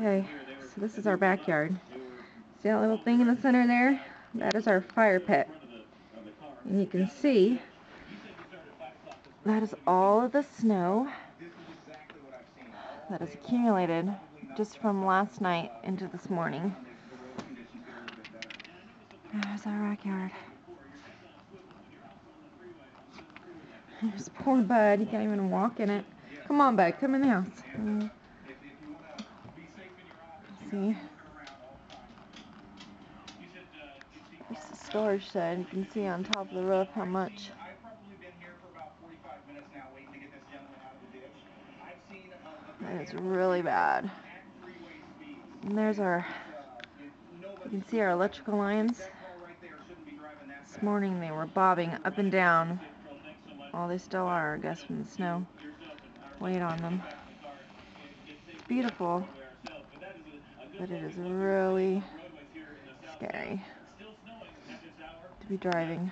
Okay, so this is our backyard. See that little thing in the center there? That is our fire pit. And you can see that is all of the snow that has accumulated just from last night into this morning. There's our backyard. There's poor Bud. He can't even walk in it. Come on, Bud. Come in the house. See? There's the storage shed. You can see on top of the roof how much. That is really bad. And there's our, you can see our electrical lines. This morning they were bobbing up and down. Well, they still are, I guess, from the snow. Weighed on them. It's beautiful, but it is really scary to be driving.